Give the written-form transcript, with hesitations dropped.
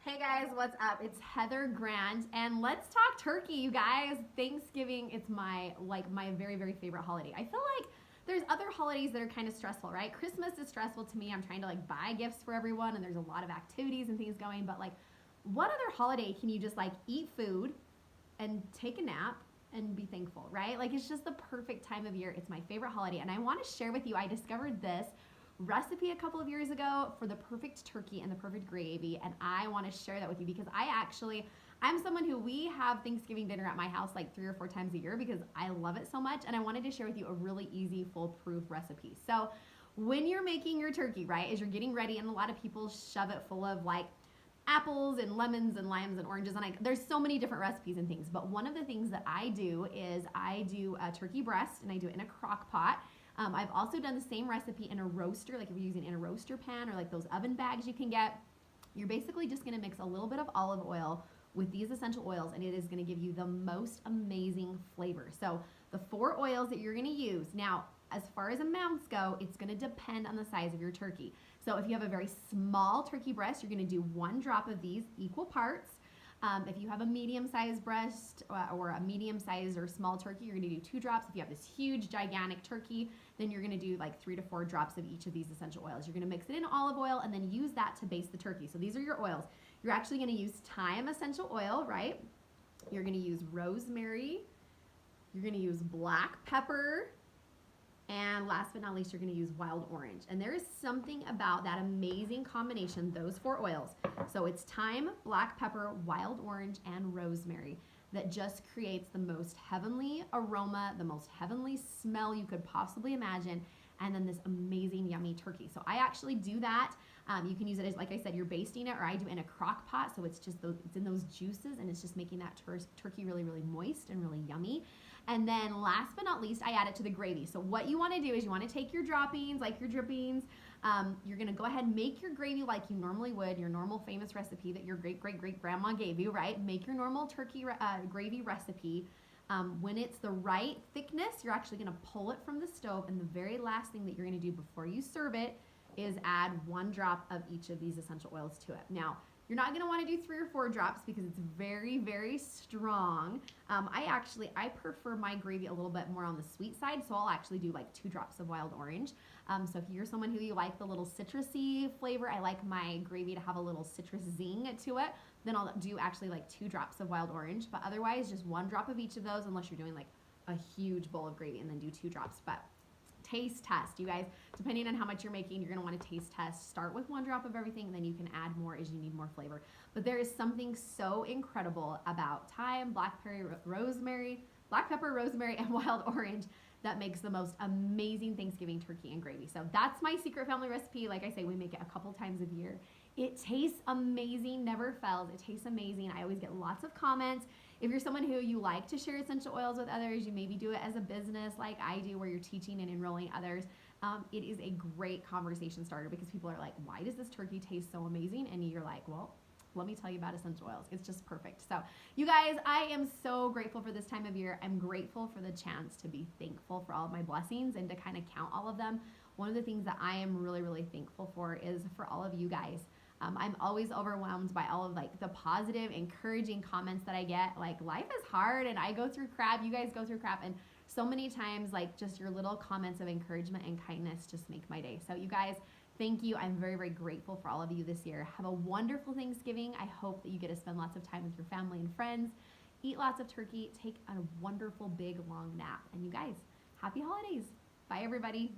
Hey guys, what's up? It's Heather Grant, and let's talk turkey, you guys. Thanksgiving, it's my very, very favorite holiday. I feel like there's other holidays that are kind of stressful, right? Christmas is stressful to me. I'm trying to buy gifts for everyone, and there's a lot of activities and things going, but what other holiday can you just eat food and take a nap and be thankful, right? It's just the perfect time of year. It's my favorite holiday, and I want to share with you, I discovered this recipe a couple of years ago for the perfect turkey and the perfect gravy, and I want to share that with you because I'm someone who we have Thanksgiving dinner at my house 3 or 4 times a year because I love it so much, and I wanted to share with you a really easy foolproof recipe. So when you're making your turkey, right, as you're getting ready, and a lot of people shove it full of apples and lemons and limes and oranges, and there's so many different recipes and things, but one of the things that I do is I do a turkey breast, and I do it in a crock pot. I've also done the same recipe in a roaster, if you're using in a roaster pan or those oven bags you can get. You're basically just gonna mix a little bit of olive oil with these essential oils, and it is gonna give you the most amazing flavor. So the 4 oils that you're gonna use, now as far as amounts go, it's gonna depend on the size of your turkey. So if you have a very small turkey breast, you're gonna do 1 drop of these equal parts. If you have a medium-sized breast or a medium-sized or small turkey, you're gonna do 2 drops. If you have this huge, gigantic turkey, then you're gonna do 3 to 4 drops of each of these essential oils. You're gonna mix it in olive oil and then use that to base the turkey. So these are your oils. You're actually gonna use thyme essential oil, right? You're gonna use rosemary. You're gonna use black pepper. And last but not least, you're gonna use wild orange. And there is something about that amazing combination, those 4 oils. So it's thyme, black pepper, wild orange, and rosemary that just creates the most heavenly aroma, the most heavenly smell you could possibly imagine, and then this amazing, yummy turkey. So I actually do that. You can use it as, like I said, you're basting it, or I do in a crock pot, so it's in those juices, and it's just making that turkey really, really moist and really yummy. And then last but not least, I add it to the gravy. So what you want to do is you want to take your droppings, your drippings. You're going to go ahead and make your gravy like you normally would, your normal famous recipe that your great-great-great-grandma gave you, right? Make your normal turkey gravy recipe. When it's the right thickness, you're actually going to pull it from the stove, and the very last thing that you're going to do before you serve it is add 1 drop of each of these essential oils to it. Now, you're not going to want to do 3 or 4 drops because it's very, very strong. I prefer my gravy a little bit more on the sweet side, so I'll actually do 2 drops of wild orange. So if you're someone who you like the little citrusy flavor, I like my gravy to have a little citrus zing to it, then I'll do actually 2 drops of wild orange. But otherwise, just 1 drop of each of those, unless you're doing a huge bowl of gravy, and then do 2 drops. But taste test, you guys. Depending on how much you're making, you're going to want to taste test. Start with 1 drop of everything, and then you can add more as you need more flavor. But there is something so incredible about thyme, black pepper, rosemary, and wild orange that makes the most amazing Thanksgiving turkey and gravy. So that's my secret family recipe. Like I say, we make it a couple times a year. It tastes amazing, never fails. It tastes amazing. I always get lots of comments. If you're someone who you like to share essential oils with others, you maybe do it as a business like I do, where you're teaching and enrolling others. It is a great conversation starter because people are like, why does this turkey taste so amazing? And you're like, well, let me tell you about essential oils. It's just perfect. So you guys, I am so grateful for this time of year. I'm grateful for the chance to be thankful for all of my blessings and to kind of count all of them. One of the things that I am really, really thankful for is for all of you guys. I'm always overwhelmed by all of the positive, encouraging comments that I get. Life is hard and I go through crap, you guys go through crap, and so many times just your little comments of encouragement and kindness just make my day. So you guys, thank you. I'm very, very grateful for all of you this year. Have a wonderful Thanksgiving. I hope that you get to spend lots of time with your family and friends. Eat lots of turkey. Take a wonderful, big, long nap. And you guys, happy holidays. Bye, everybody.